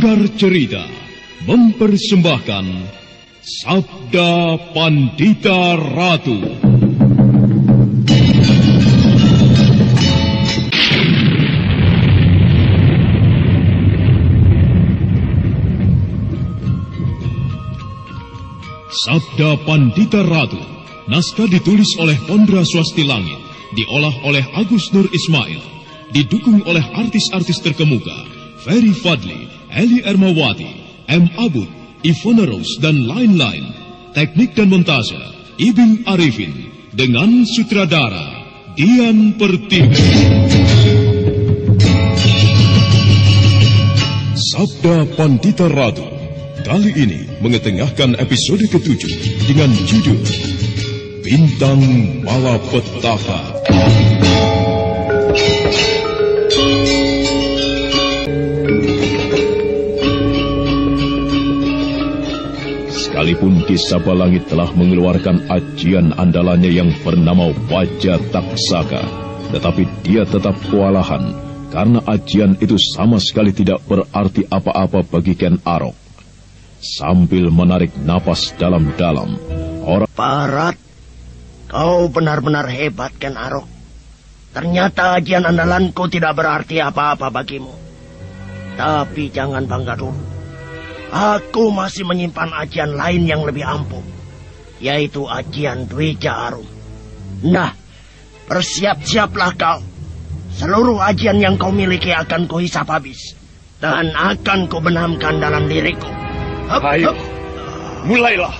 Sanggar Cerita mempersembahkan Sabda Pandita Ratu. Sabda Pandita Ratu, naskah ditulis oleh Pondra Swasti Langit, diolah oleh Agus Nur Ismail, didukung oleh artis-artis terkemuka, Ferry Fadli, Eli Ermawati, M. Abud, Ivona Rose, dan lain-lain. Teknik dan montase, Ibing Arifin, dengan sutradara Dian Pertiwi. Sabda Pandita Ratu kali ini mengetengahkan episode ke-7 dengan judul Bintang Malapetaka. Sekalipun Ki Sabalangit telah mengeluarkan ajian andalannya yang bernama Wajah Taksaka, tetapi dia tetap kewalahan karena ajian itu sama sekali tidak berarti apa-apa bagi Ken Arok. Sambil menarik napas dalam-dalam, orang... Parat, kau benar-benar hebat, Ken Arok. Ternyata ajian andalanku tidak berarti apa-apa bagimu. Tapi jangan bangga dulu. Aku masih menyimpan ajian lain yang lebih ampuh, yaitu ajian Dwija Arum. Nah, bersiap-siaplah kau. Seluruh ajian yang kau miliki akan kuhisap habis, dan akan kubenamkan dalam diriku. Ayo, mulailah.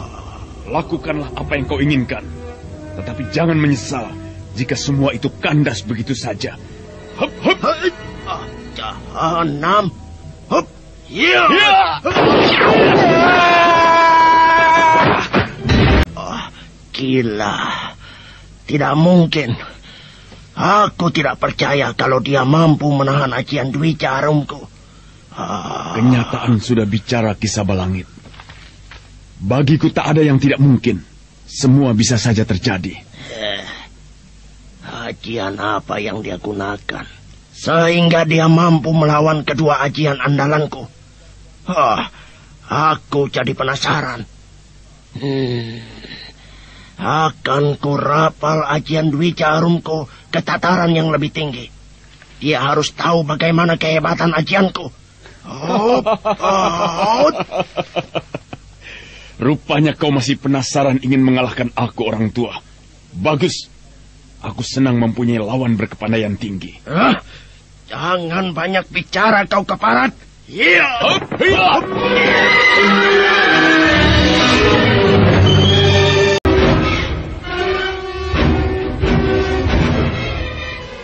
Lakukanlah apa yang kau inginkan. Tetapi jangan menyesal jika semua itu kandas begitu saja. Hup, hup. Jahanam. Hup. Ya. Gila. Tidak mungkin. Aku tidak percaya kalau dia mampu menahan ajian Dwija Arumku. Kenyataan sudah bicara, Ki Sabalangit. Bagiku tak ada yang tidak mungkin. Semua bisa saja terjadi. Ajian apa yang dia gunakan sehingga dia mampu melawan kedua ajian andalanku? Aku jadi penasaran. Akan kurapal ajian Dwija Arumku ke tataran yang lebih tinggi. Dia harus tahu bagaimana kehebatan ajianku. Rupanya kau masih penasaran ingin mengalahkan aku, orang tua. Bagus. Aku senang mempunyai lawan berkepandaian tinggi. Jangan banyak bicara kau keparat.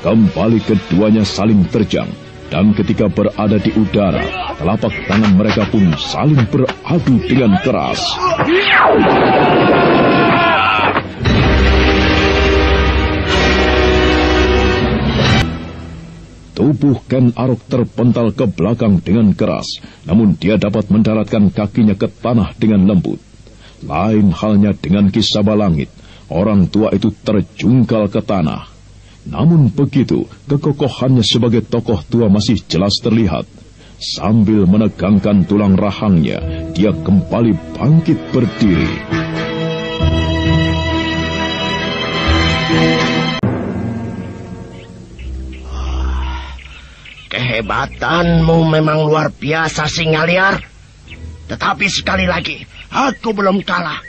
Kembali keduanya saling terjang, dan ketika berada di udara, telapak tangan mereka pun saling beradu dengan keras. Tubuh Ken Arok terpental ke belakang dengan keras, namun dia dapat mendaratkan kakinya ke tanah dengan lembut. Lain halnya dengan Ki Sabalangit, orang tua itu terjungkal ke tanah. Namun begitu, kekokohannya sebagai tokoh tua masih jelas terlihat. Sambil menegangkan tulang rahangnya, dia kembali bangkit berdiri. Kehebatanmu memang luar biasa, singa liar. Tetapi sekali lagi, aku belum kalah.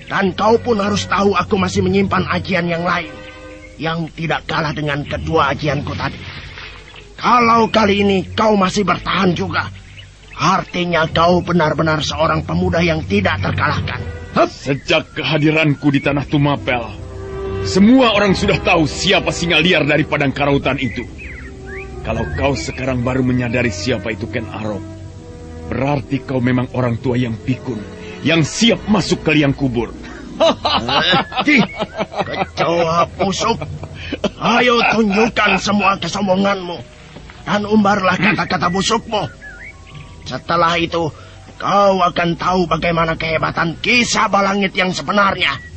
Dan kau pun harus tahu aku masih menyimpan ajian yang lain, yang tidak kalah dengan kedua ajianku tadi. Kalau kali ini kau masih bertahan juga, artinya kau benar-benar seorang pemuda yang tidak terkalahkan. Sejak kehadiranku di Tanah Tumapel, semua orang sudah tahu siapa singa liar dari Padang Karautan itu. Kalau kau sekarang baru menyadari siapa itu Ken Arok, berarti kau memang orang tua yang pikun, yang siap masuk ke liang kubur. Kecoa busuk, ayo tunjukkan semua kesombonganmu dan umbarlah kata-kata busukmu. Setelah itu, kau akan tahu bagaimana kehebatan Ki Sabalangit yang sebenarnya.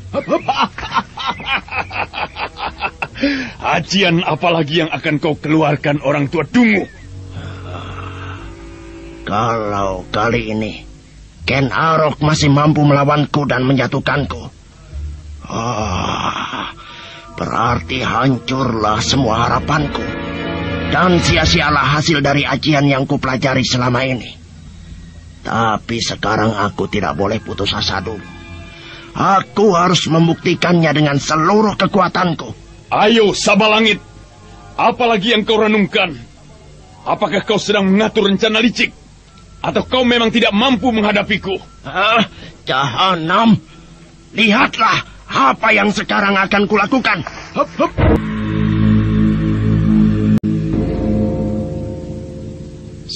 Ajian apalagi yang akan kau keluarkan, orang tua dungu? Kalau kali ini Ken Arok masih mampu melawanku dan menjatuhkanku, berarti hancurlah semua harapanku. Dan sia-sialah hasil dari ajian yang kupelajari selama ini. Tapi sekarang aku tidak boleh putus asa dulu. Aku harus membuktikannya dengan seluruh kekuatanku. Ayo, Sabalangit. Apalagi yang kau renungkan? Apakah kau sedang mengatur rencana licik? Atau kau memang tidak mampu menghadapiku? Jahanam. Lihatlah apa yang sekarang akan kulakukan. Hup, hup.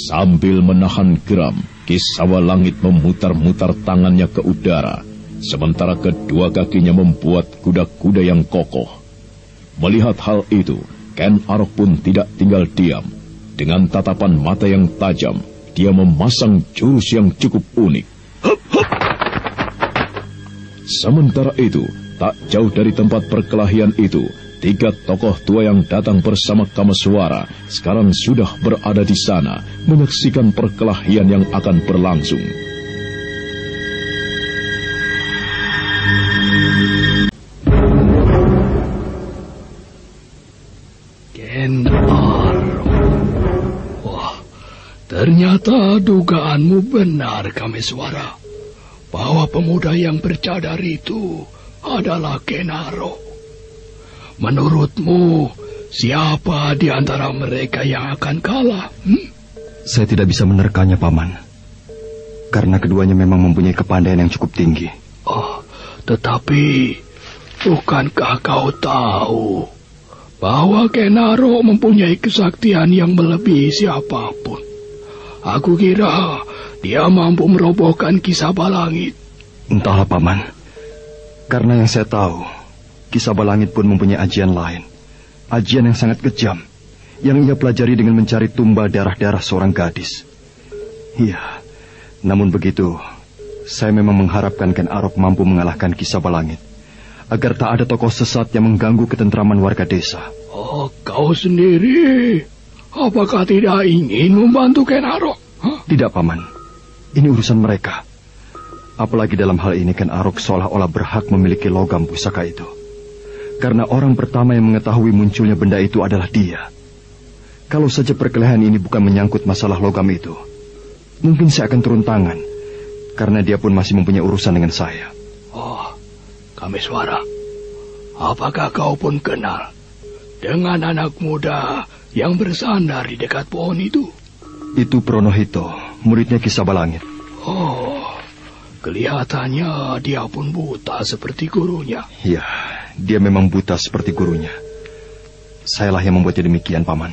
Sambil menahan geram, Ki Sawalangit memutar-mutar tangannya ke udara, sementara kedua kakinya membuat kuda-kuda yang kokoh. Melihat hal itu, Ken Arok pun tidak tinggal diam. Dengan tatapan mata yang tajam, dia memasang jurus yang cukup unik. Sementara itu, tak jauh dari tempat perkelahian itu, 3 tokoh tua yang datang bersama Kameswara sekarang sudah berada di sana, menyaksikan perkelahian yang akan berlangsung. Ken Arok. Wah, ternyata dugaanmu benar, Kameswara, bahwa pemuda yang bercadar itu adalah Ken Arok. Menurutmu, siapa di antara mereka yang akan kalah? Saya tidak bisa menerkanya, Paman. Karena keduanya memang mempunyai kepandaian yang cukup tinggi. Tetapi bukankah kau tahu bahwa Ken Arok mempunyai kesaktian yang melebihi siapapun? Aku kira dia mampu merobohkan Ki Sabalangit. Entahlah, Paman. Karena yang saya tahu, Ki Sabalangit pun mempunyai ajian lain. Ajian yang sangat kejam, yang ia pelajari dengan mencari tumbal darah-darah seorang gadis. Iya, namun begitu, saya memang mengharapkan Ken Arok mampu mengalahkan Ki Sabalangit, agar tak ada tokoh sesat yang mengganggu ketentraman warga desa. Kau sendiri, apakah tidak ingin membantu Ken Arok? Tidak, Paman. Ini urusan mereka. Apalagi dalam hal ini Ken Arok seolah-olah berhak memiliki logam pusaka itu. Karena orang pertama yang mengetahui munculnya benda itu adalah dia. Kalau saja perkelahian ini bukan menyangkut masalah logam itu, mungkin saya akan turun tangan, karena dia pun masih mempunyai urusan dengan saya. Kameswara, apakah kau pun kenal dengan anak muda yang bersandar di dekat pohon itu? Itu Pronohito, muridnya Ki Sabalangit. Kelihatannya dia pun buta seperti gurunya. Iya, dia memang buta seperti gurunya. Sayalah yang membuatnya demikian, Paman.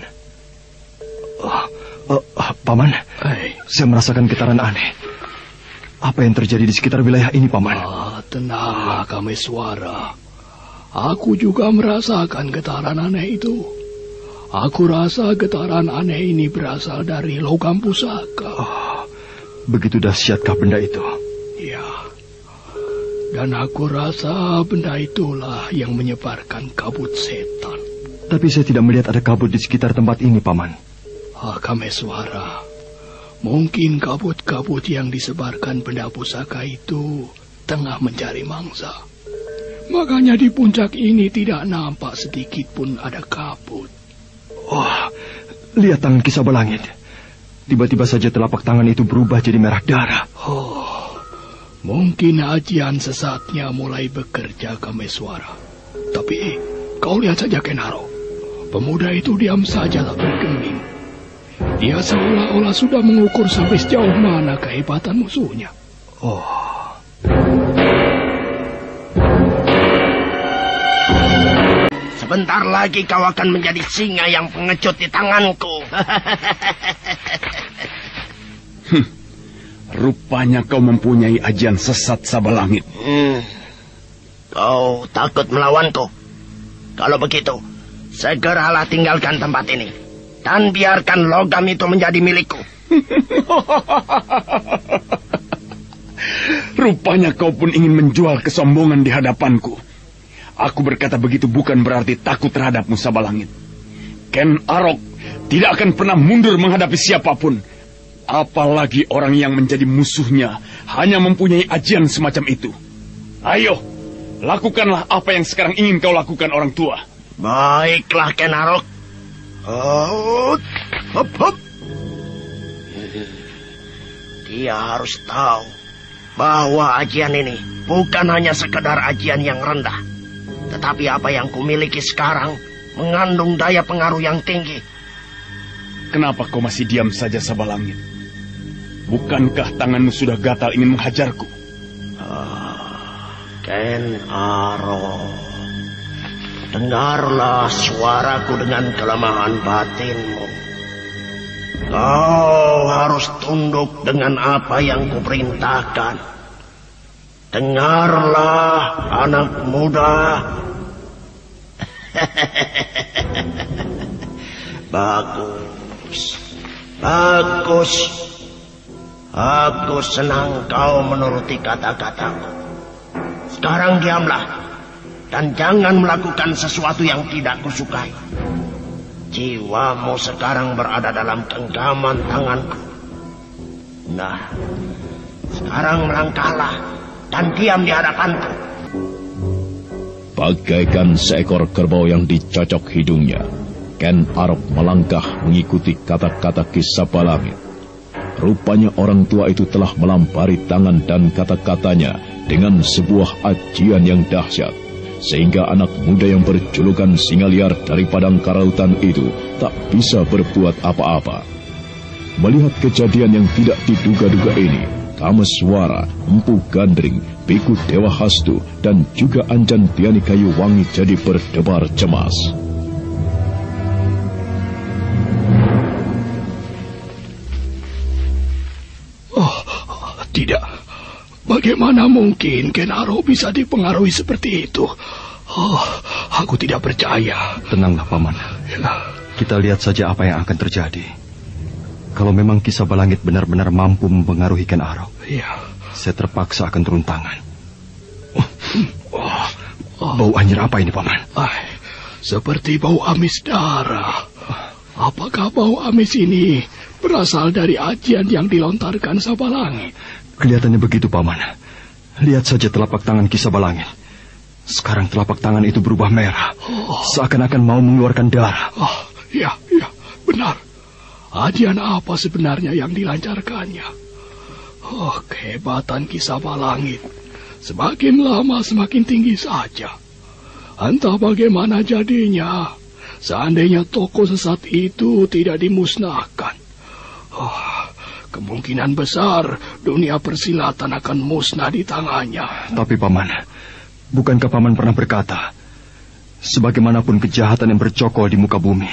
Paman, saya merasakan getaran aneh. Apa yang terjadi di sekitar wilayah ini, Paman? Tenanglah, Kameswara. Aku juga merasakan getaran aneh itu. Aku rasa getaran aneh ini berasal dari logam pusaka. Begitu dahsyatkah benda itu? Ya, dan aku rasa benda itulah yang menyebarkan kabut setan. Tapi saya tidak melihat ada kabut di sekitar tempat ini, Paman. Kameswara, mungkin kabut-kabut yang disebarkan benda pusaka itu tengah mencari mangsa. Makanya di puncak ini tidak nampak sedikit pun ada kabut. Lihat tangan Ki Sabalangit. Tiba-tiba saja telapak tangan itu berubah jadi merah darah. Mungkin ajian sesatnya mulai bekerja, Kameswara. Tapi kau lihat saja Ken Arok. Pemuda itu diam saja tak bergeming. Dia seolah-olah sudah mengukur sampai sejauh mana kehebatan musuhnya. Sebentar lagi kau akan menjadi singa yang pengecut di tanganku. Rupanya kau mempunyai ajian sesat, Sabalangit. Kau takut melawanku? Kalau begitu, segeralah tinggalkan tempat ini. Dan biarkan logam itu menjadi milikku. Rupanya kau pun ingin menjual kesombongan di hadapanku. Aku berkata begitu bukan berarti takut terhadapmu, Sabalangit. Ken Arok tidak akan pernah mundur menghadapi siapapun. Apalagi orang yang menjadi musuhnya hanya mempunyai ajian semacam itu. Ayo, lakukanlah apa yang sekarang ingin kau lakukan, orang tua. Baiklah, Ken Arok. Hop, hop. Dia harus tahu bahwa ajian ini bukan hanya sekedar ajian yang rendah, tetapi apa yang kumiliki sekarang mengandung daya pengaruh yang tinggi. Kenapa kau masih diam saja, Sabalangit? Bukankah tanganmu sudah gatal ingin menghajarku? Ken Arok, dengarlah suaraku dengan kelemahan batinmu. Kau harus tunduk dengan apa yang kuperintahkan. Dengarlah, anak muda. Bagus. Bagus. Aku senang kau menuruti kata-kataku. Sekarang diamlah dan jangan melakukan sesuatu yang tidak kusukai. Jiwamu sekarang berada dalam genggaman tanganku. Nah, sekarang melangkahlah dan diam di hadapanku. Bagaikan seekor kerbau yang dicocok hidungnya, Ken Arok melangkah mengikuti kata-kata Ki Sabalangit. Rupanya orang tua itu telah melampari tangan dan kata-katanya dengan sebuah ajian yang dahsyat, sehingga anak muda yang berjulukan singa liar dari padang karautan itu tak bisa berbuat apa-apa. Melihat kejadian yang tidak diduga-duga ini, Kameswara, Empu Gandring, Biku Dewa Hastu, dan juga Anjan Tiani Kayu Wangi jadi berdebar cemas. Tidak. Bagaimana mungkin Ken Arok bisa dipengaruhi seperti itu? Aku tidak percaya. Tenanglah, Paman. Ya. Kita lihat saja apa yang akan terjadi. Kalau memang Ki Sabalangit benar-benar mampu mempengaruhi Ken Arok, Ya. saya terpaksa akan turun tangan. Bau anjir apa ini, Paman? Seperti bau amis darah. Apakah bau amis ini berasal dari ajian yang dilontarkan Sabalangit? Kelihatannya begitu, Paman. Lihat saja telapak tangan Ki Sabalangit. Sekarang telapak tangan itu berubah merah. Seakan-akan mau mengeluarkan darah. Ya, benar. Ajian apa sebenarnya yang dilancarkannya? Kehebatan Ki Sabalangit. Semakin lama semakin tinggi saja. Entah bagaimana jadinya seandainya tokoh sesat itu tidak dimusnahkan. Kemungkinan besar dunia persilatan akan musnah di tangannya. Tapi Paman, bukankah Paman pernah berkata, sebagaimanapun kejahatan yang bercokol di muka bumi,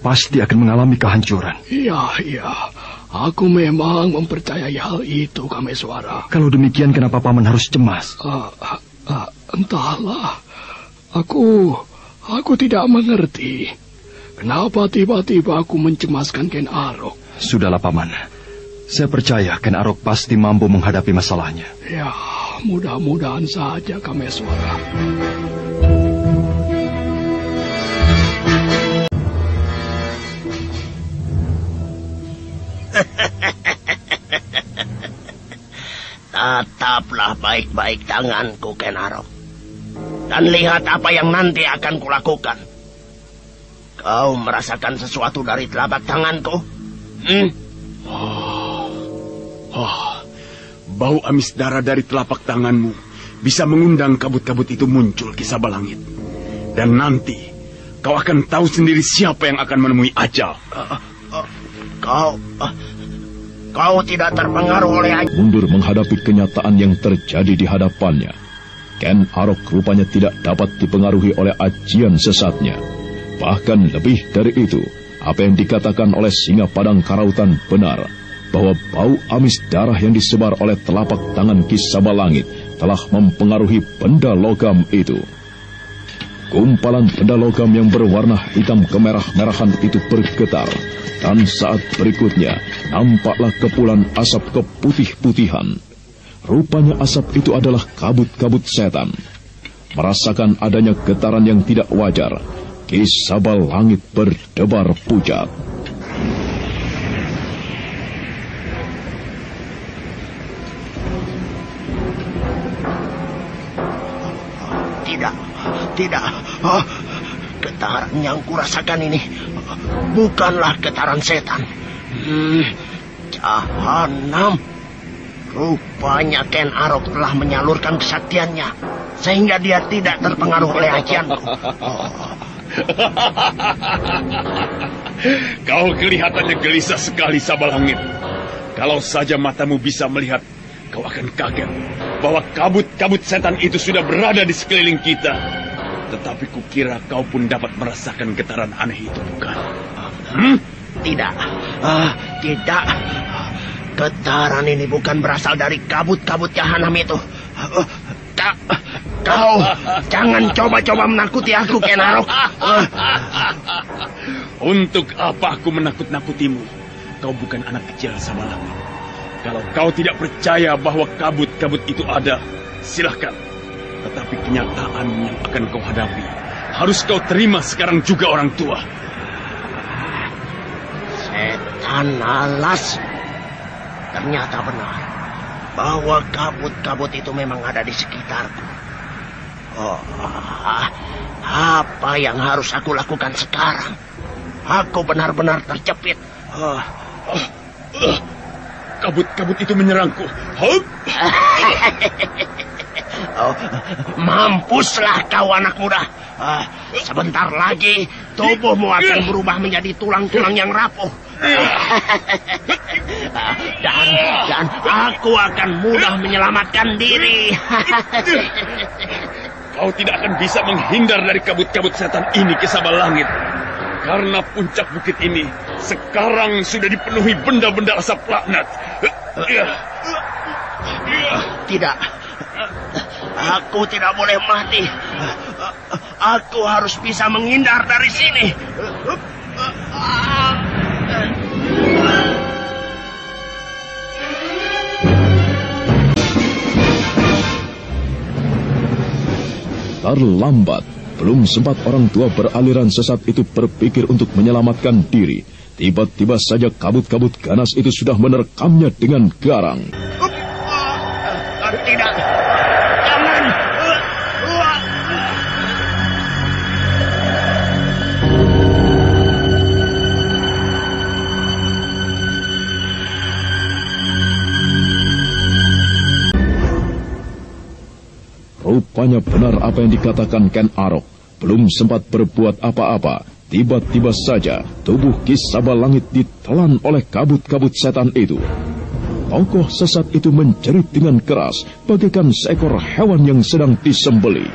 pasti akan mengalami kehancuran? Iya. Aku memang mempercayai hal itu, Kameswara. Kalau demikian, kenapa Paman harus cemas? Entahlah. Aku tidak mengerti. Kenapa tiba-tiba aku mencemaskan Ken Arok? Sudahlah, Paman. Saya percaya Ken Arok pasti mampu menghadapi masalahnya. Ya, mudah-mudahan saja, Kameswara. Tataplah baik-baik tanganku, Ken Arok. Dan lihat apa yang nanti akan kulakukan. Kau merasakan sesuatu dari telapak tanganku? Bau amis darah dari telapak tanganmu bisa mengundang kabut-kabut itu muncul, Ki Sabalangit. Dan nanti kau akan tahu sendiri siapa yang akan menemui ajal. Kau tidak terpengaruh oleh ajal. Mundur menghadapi kenyataan yang terjadi di hadapannya. Ken Arok rupanya tidak dapat dipengaruhi oleh ajian sesatnya. Bahkan lebih dari itu, apa yang dikatakan oleh singa padang karautan benar, bahwa bau amis darah yang disebar oleh telapak tangan Ki Sabalangit telah mempengaruhi benda logam itu. Gumpalan benda logam yang berwarna hitam kemerah-merahan itu bergetar, dan saat berikutnya nampaklah kepulan asap keputih-putihan. Rupanya asap itu adalah kabut-kabut setan. Merasakan adanya getaran yang tidak wajar, Ki Sabalangit berdebar pucat. Tidak. Getaran yang kurasakan ini bukanlah getaran setan. Jahanam. Rupanya Ken Arok telah menyalurkan kesaktiannya sehingga dia tidak terpengaruh oleh ajianku. Kau kelihatannya gelisah sekali, Sabalangit. Kalau saja matamu bisa melihat, kau akan kaget bahwa kabut-kabut setan itu sudah berada di sekeliling kita. Tetapi kukira kau pun dapat merasakan getaran aneh itu, bukan? Tidak. Tidak. Getaran ini bukan berasal dari kabut-kabut jahanam itu. Kau jangan coba-coba menakuti aku, Ken Arok. Untuk apa aku menakut-nakutimu? Kau bukan anak kecil, Sabalangit. Kalau kau tidak percaya bahwa kabut-kabut itu ada, silahkan. Tetapi kenyataan yang akan kau hadapi harus kau terima sekarang juga, orang tua. Setan alas. Ternyata benar bahwa kabut-kabut itu memang ada di sekitarku. Apa yang harus aku lakukan sekarang? Aku benar-benar terjepit. Kabut-kabut itu menyerangku. Mampuslah kau, anak muda. Sebentar lagi tubuhmu akan berubah menjadi tulang-tulang yang rapuh. Dan aku akan mudah menyelamatkan diri. Kau tidak akan bisa menghindar dari kabut-kabut setan ini, Ki Sabalangit. Karena puncak bukit ini sekarang sudah dipenuhi benda-benda asap laknat. Tidak. Aku tidak boleh mati. Aku harus bisa menghindar dari sini. Terlambat. Belum sempat orang tua beraliran sesat itu berpikir untuk menyelamatkan diri. Tiba-tiba saja kabut-kabut ganas itu sudah menerkamnya dengan garang. Tidak. Jangan. Rupanya benar apa yang dikatakan Ken Arok. Belum sempat berbuat apa-apa, tiba-tiba saja tubuh Ki Sabalangit ditelan oleh kabut-kabut setan itu. Tokoh sesat itu menjerit dengan keras, bagaikan seekor hewan yang sedang disembelih.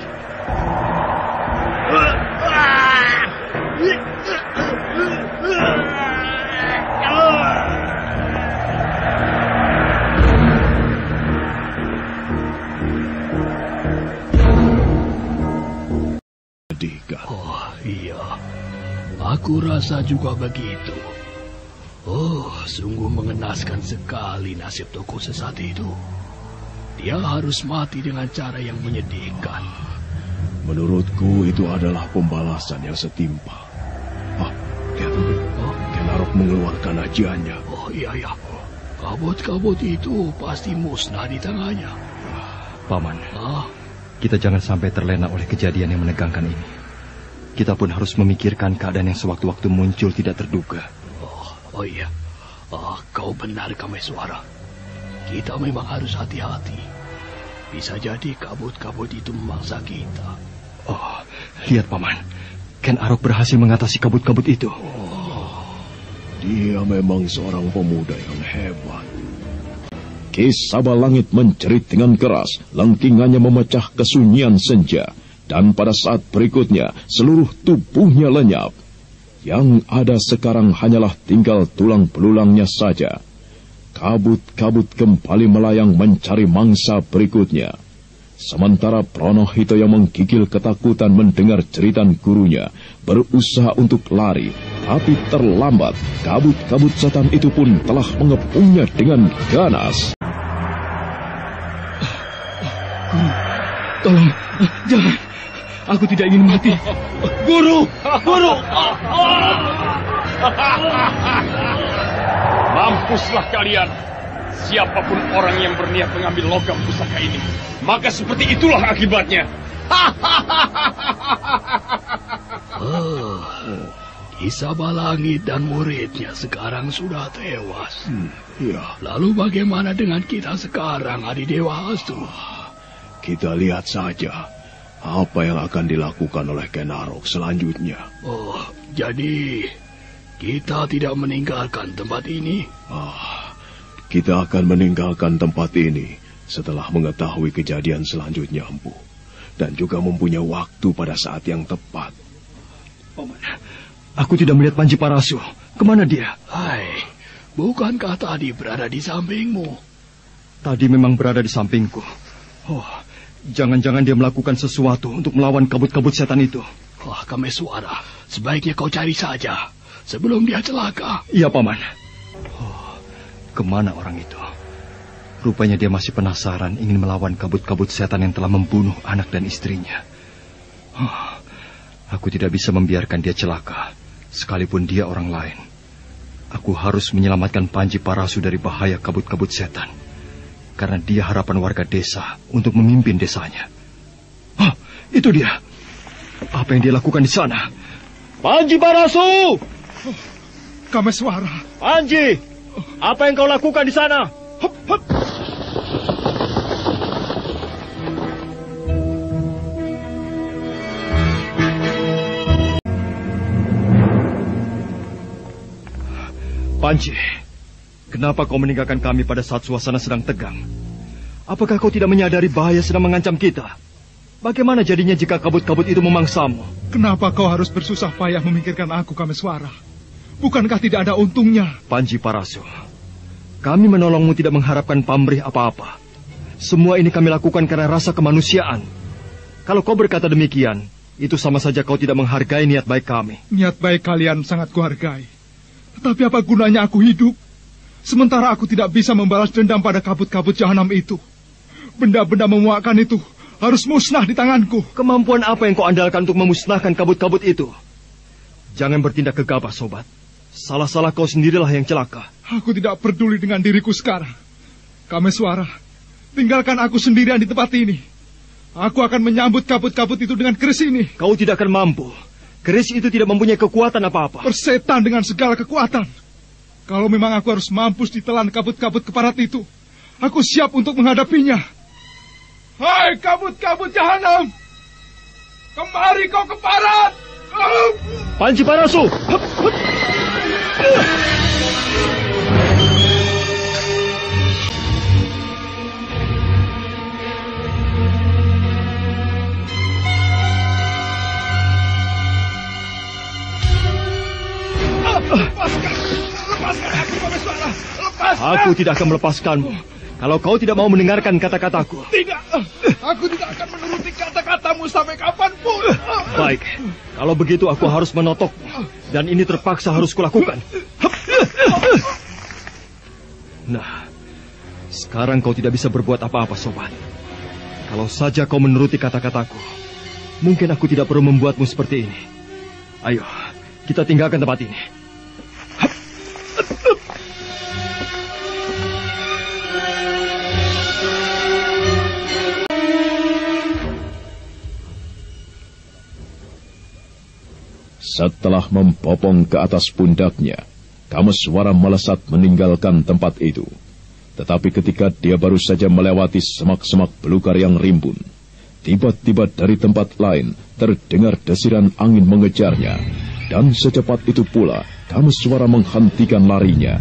Oh iya, aku rasa juga begitu. Oh, sungguh mengenaskan sekali nasib tokoh sesat itu. Dia harus mati dengan cara yang menyedihkan. Menurutku itu adalah pembalasan yang setimpal. Ken Arok mengeluarkan ajiannya. Oh iya. Kabut-kabut itu pasti musnah di tangannya. Paman, kita jangan sampai terlena oleh kejadian yang menegangkan ini. Kita pun harus memikirkan keadaan yang sewaktu-waktu muncul tidak terduga. Oh iya, kau benar, Kameswara. Kita memang harus hati-hati. Bisa jadi kabut-kabut itu memangsa kita. Oh, lihat Paman. Ken Arok berhasil mengatasi kabut-kabut itu. Dia memang seorang pemuda yang hebat. Ki Sabalangit menjerit dengan keras, lengkingannya memecah kesunyian senja. Dan pada saat berikutnya, seluruh tubuhnya lenyap. Yang ada sekarang hanyalah tinggal tulang belulangnya saja. Kabut-kabut kembali melayang mencari mangsa berikutnya. Sementara Pronohito yang menggigil ketakutan mendengar jeritan gurunya, berusaha untuk lari, tapi terlambat. Kabut-kabut setan itu pun telah mengepungnya dengan ganas. Tolong, jangan. Aku tidak ingin mati. Guru! Mampuslah kalian. Siapapun orang yang berniat mengambil logam pusaka ini, maka seperti itulah akibatnya. Kisabalangit dan muridnya sekarang sudah tewas. Ya. Lalu bagaimana dengan kita sekarang, Adidewa Hastu? Kita lihat saja apa yang akan dilakukan oleh Ken Arok selanjutnya. Oh, jadi kita tidak meninggalkan tempat ini? Kita akan meninggalkan tempat ini setelah mengetahui kejadian selanjutnya, Empu. Dan juga mempunyai waktu pada saat yang tepat. Paman, aku tidak melihat Panji Parasu. Kemana dia? Hai, bukankah tadi berada di sampingmu? Tadi memang berada di sampingku. Oh, jangan-jangan dia melakukan sesuatu untuk melawan kabut-kabut setan itu. Wah, Kameswara, sebaiknya kau cari saja sebelum dia celaka. Iya, Paman. Oh, kemana orang itu? Rupanya dia masih penasaran ingin melawan kabut-kabut setan yang telah membunuh anak dan istrinya. Oh, aku tidak bisa membiarkan dia celaka, sekalipun dia orang lain. Aku harus menyelamatkan Panji Parasu dari bahaya kabut-kabut setan. Karena dia harapan warga desa untuk memimpin desanya. Oh, itu dia. Apa yang dia lakukan di sana? Panji Parasu! Kameswara. Panji! Apa yang kau lakukan di sana? Hup, hup. Panji, kenapa kau meninggalkan kami pada saat suasana sedang tegang? Apakah kau tidak menyadari bahaya sedang mengancam kita? Bagaimana jadinya jika kabut-kabut itu memangsamu? Kenapa kau harus bersusah payah memikirkan aku, Kameswara? Bukankah tidak ada untungnya? Panji Parasu, kami menolongmu tidak mengharapkan pamrih apa-apa. Semua ini kami lakukan karena rasa kemanusiaan. Kalau kau berkata demikian, itu sama saja kau tidak menghargai niat baik kami. Niat baik kalian sangat kuhargai. Tetapi apa gunanya aku hidup, sementara aku tidak bisa membalas dendam pada kabut-kabut jahanam itu? Benda-benda memuakkan itu harus musnah di tanganku. Kemampuan apa yang kau andalkan untuk memusnahkan kabut-kabut itu? Jangan bertindak gegabah, sobat. Salah-salah kau sendirilah yang celaka. Aku tidak peduli dengan diriku sekarang. Kameswara, tinggalkan aku sendirian di tempat ini. Aku akan menyambut kabut-kabut itu dengan keris ini. Kau tidak akan mampu. Keris itu tidak mempunyai kekuatan apa-apa. Persetan dengan segala kekuatan. Kalau memang aku harus mampus ditelan kabut-kabut keparat itu, aku siap untuk menghadapinya. Hai kabut-kabut jahanam, kemari kau keparat. Panji Parasu. Lepaskan aku, Kameswara. Lepaskan. Aku tidak akan melepaskanmu kalau kau tidak mau mendengarkan kata-kataku. Tidak, aku tidak akan menuruti kata-katamu sampai kapanpun. Baik, kalau begitu aku harus menotokmu. Dan ini terpaksa harus kulakukan. Nah, sekarang kau tidak bisa berbuat apa-apa, sobat. Kalau saja kau menuruti kata-kataku, mungkin aku tidak perlu membuatmu seperti ini. Ayo, kita tinggalkan tempat ini. Setelah membopong ke atas pundaknya, Kameswara melesat meninggalkan tempat itu. Tetapi ketika dia baru saja melewati semak-semak belukar yang rimbun, tiba-tiba dari tempat lain terdengar desiran angin mengejarnya. Dan secepat itu pula, Kameswara menghentikan larinya.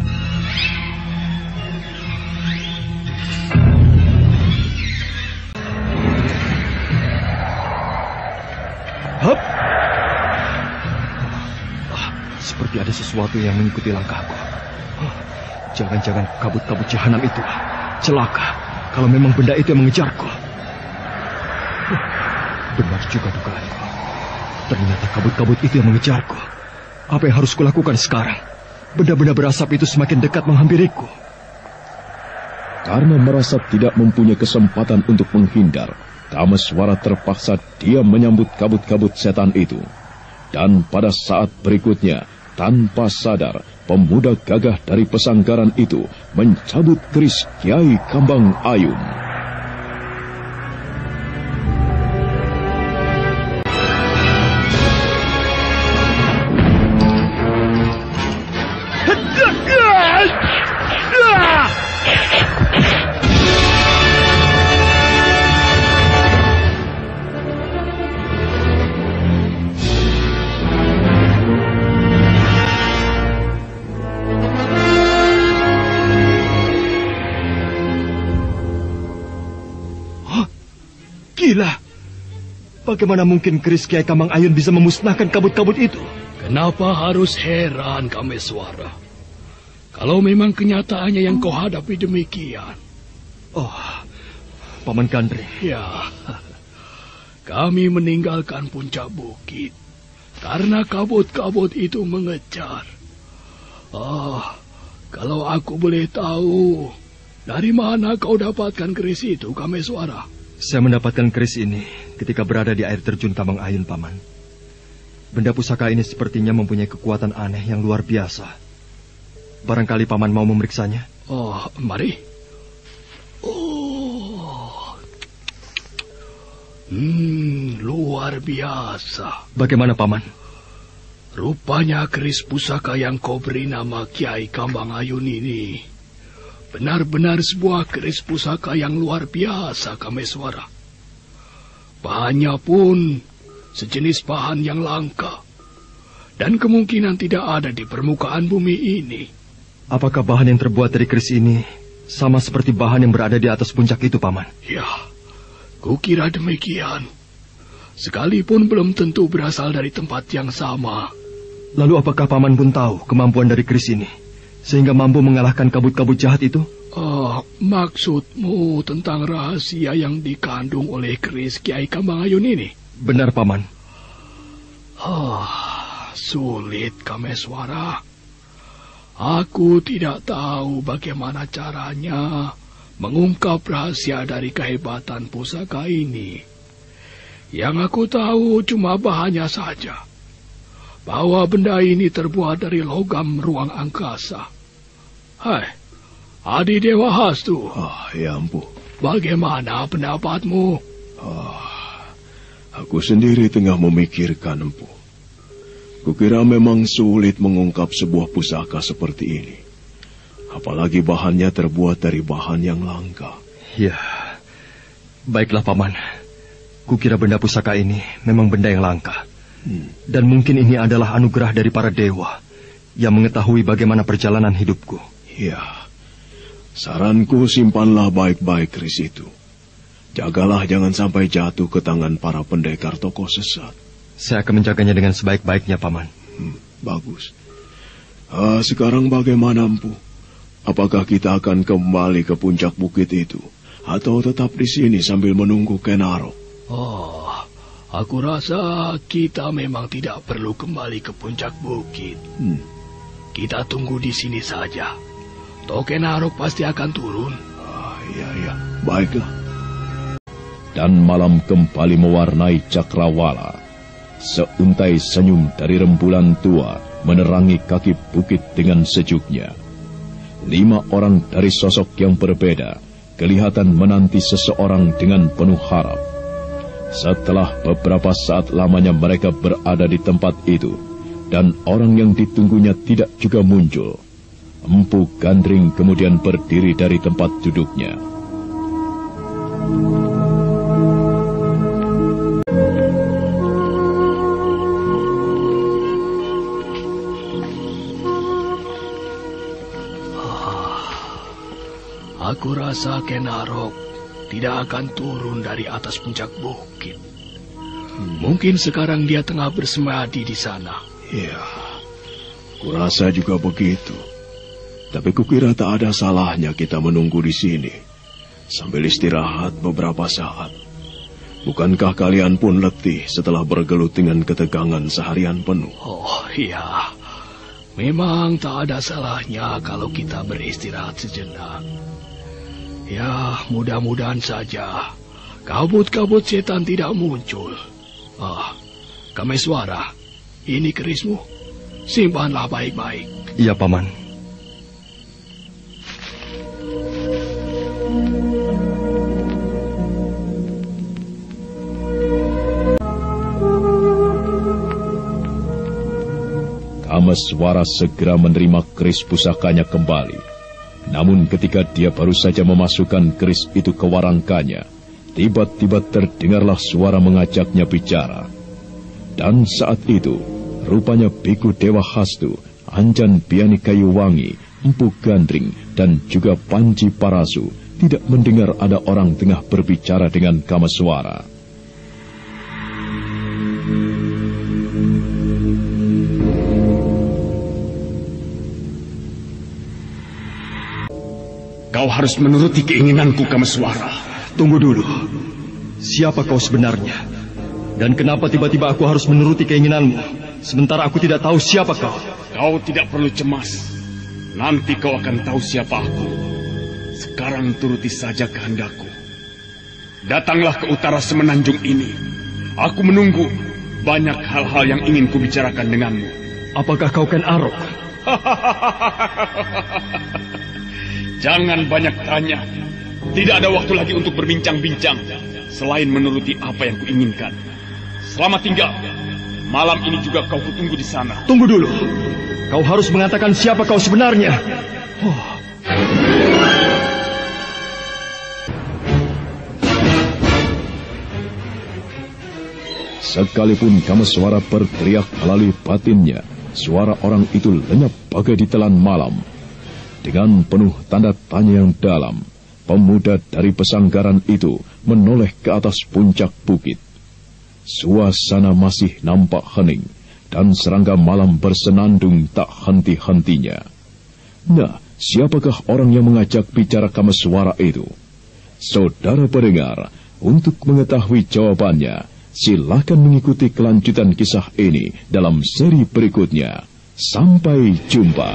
Hup! Seperti ada sesuatu yang mengikuti langkahku. Jangan-jangan kabut-kabut jahanam itu celaka kalau memang benda itu yang mengejarku. Benar juga dugaanku. Ternyata kabut-kabut itu yang mengejarku. Apa yang harus kulakukan sekarang? Benda-benda berasap itu semakin dekat menghampiriku. Karena merasa tidak mempunyai kesempatan untuk menghindar, Kameswara terpaksa diam menyambut kabut-kabut setan itu. Dan pada saat berikutnya, tanpa sadar, pemuda gagah dari pesanggaran itu mencabut keris Kiai Kambang Ayun. gila. Bagaimana mungkin keris Kiai Kamang Ayun bisa memusnahkan kabut-kabut itu? Kenapa harus heran, Kameswara? Kalau memang kenyataannya yang kau hadapi demikian. Oh, Paman Gandring. Ya, kami meninggalkan puncak bukit karena kabut-kabut itu mengejar. Kalau aku boleh tahu, dari mana kau dapatkan keris itu, Kameswara? Saya mendapatkan keris ini ketika berada di air terjun Kamang Ayun, Paman. Benda pusaka ini sepertinya mempunyai kekuatan aneh yang luar biasa. Barangkali Paman mau memeriksanya? Oh, mari. Luar biasa. Bagaimana, Paman? Rupanya keris pusaka yang kau beri nama Kiai Kamang Ayun ini benar-benar sebuah keris pusaka yang luar biasa, Kameswara. Bahannya pun sejenis bahan yang langka dan kemungkinan tidak ada di permukaan bumi ini. Apakah bahan yang terbuat dari keris ini sama seperti bahan yang berada di atas puncak itu, Paman? Ya, kukira demikian. Sekalipun belum tentu berasal dari tempat yang sama. Lalu apakah Paman pun tahu kemampuan dari keris ini sehingga mampu mengalahkan kabut-kabut jahat itu? Maksudmu tentang rahasia yang dikandung oleh keris Kiai Kamang Ayun ini? Benar, Paman. Sulit, Kameswara. Aku tidak tahu bagaimana caranya mengungkap rahasia dari kehebatan pusaka ini. Yang aku tahu cuma bahannya saja, bahwa benda ini terbuat dari logam ruang angkasa. Hai, Adi Dewa Hastu. Ya ampun. Bagaimana pendapatmu? Aku sendiri tengah memikirkan, Empu. Kukira memang sulit mengungkap sebuah pusaka seperti ini. Apalagi bahannya terbuat dari bahan yang langka. Ya, baiklah, Paman. Kukira benda pusaka ini memang benda yang langka. Dan mungkin ini adalah anugerah dari para dewa yang mengetahui bagaimana perjalanan hidupku. Ya, saranku simpanlah baik-baik keris itu. Jagalah jangan sampai jatuh ke tangan para pendekar tokoh sesat. Saya akan menjaganya dengan sebaik-baiknya, Paman. Bagus. Sekarang bagaimana, Empu? Apakah kita akan kembali ke puncak bukit itu? Atau tetap di sini sambil menunggu Ken Arok? Aku rasa kita memang tidak perlu kembali ke puncak bukit. Kita tunggu di sini saja. Ken Arok pasti akan turun. Iya, baiklah. Dan malam kembali mewarnai cakrawala. Seuntai senyum dari rembulan tua menerangi kaki bukit dengan sejuknya. 5 orang dari sosok yang berbeda kelihatan menanti seseorang dengan penuh harap. Setelah beberapa saat lamanya mereka berada di tempat itu, dan orang yang ditunggunya tidak juga muncul, Empu Gandring kemudian berdiri dari tempat duduknya. Aku rasa Ken Arok tidak akan turun dari atas puncak bukit. Mungkin sekarang dia tengah bersemadi di sana. Ya, kurasa juga begitu. Tapi kukira tak ada salahnya kita menunggu di sini sambil istirahat beberapa saat. Bukankah kalian pun letih setelah bergelut dengan ketegangan seharian penuh? Oh iya, memang tak ada salahnya kalau kita beristirahat sejenak. Ya, mudah-mudahan saja kabut-kabut setan tidak muncul. Kameswara, ini kerismu. Simpanlah baik-baik. Iya, Paman. Kameswara segera menerima keris pusakanya kembali. Namun ketika dia baru saja memasukkan keris itu ke warangkanya, tiba-tiba terdengarlah suara mengajaknya bicara. Dan saat itu, rupanya Biku Dewa Hastu, Anjan Biani Kayuwangi, Empu Gandring, dan juga Panji Parasu tidak mendengar ada orang tengah berbicara dengan Kameswara. Kau harus menuruti keinginanku, Kameswara. Tunggu dulu. Siapa kau sebenarnya? Dan kenapa tiba-tiba aku harus menuruti keinginanmu, sementara aku tidak tahu siapa kau? Kau tidak perlu cemas. Nanti kau akan tahu siapa aku. Sekarang turuti saja kehendakku. Datanglah ke utara semenanjung ini. Aku menunggu. Banyak hal-hal yang ingin kubicarakan denganmu. Apakah kau Ken Arok? Jangan banyak tanya. Tidak ada waktu lagi untuk berbincang-bincang selain menuruti apa yang kuinginkan. Selamat tinggal. Malam ini juga kau kutunggu di sana. Tunggu dulu. Kau harus mengatakan siapa kau sebenarnya. Sekalipun Kameswara berteriak melalui batinnya, suara orang itu lenyap bagai ditelan malam. Dengan penuh tanda tanya yang dalam, pemuda dari pesanggaran itu menoleh ke atas puncak bukit. Suasana masih nampak hening, dan serangga malam bersenandung tak henti-hentinya. Nah, siapakah orang yang mengajak bicara Kameswara itu? Saudara pendengar, untuk mengetahui jawabannya, silakan mengikuti kelanjutan kisah ini dalam seri berikutnya. Sampai jumpa.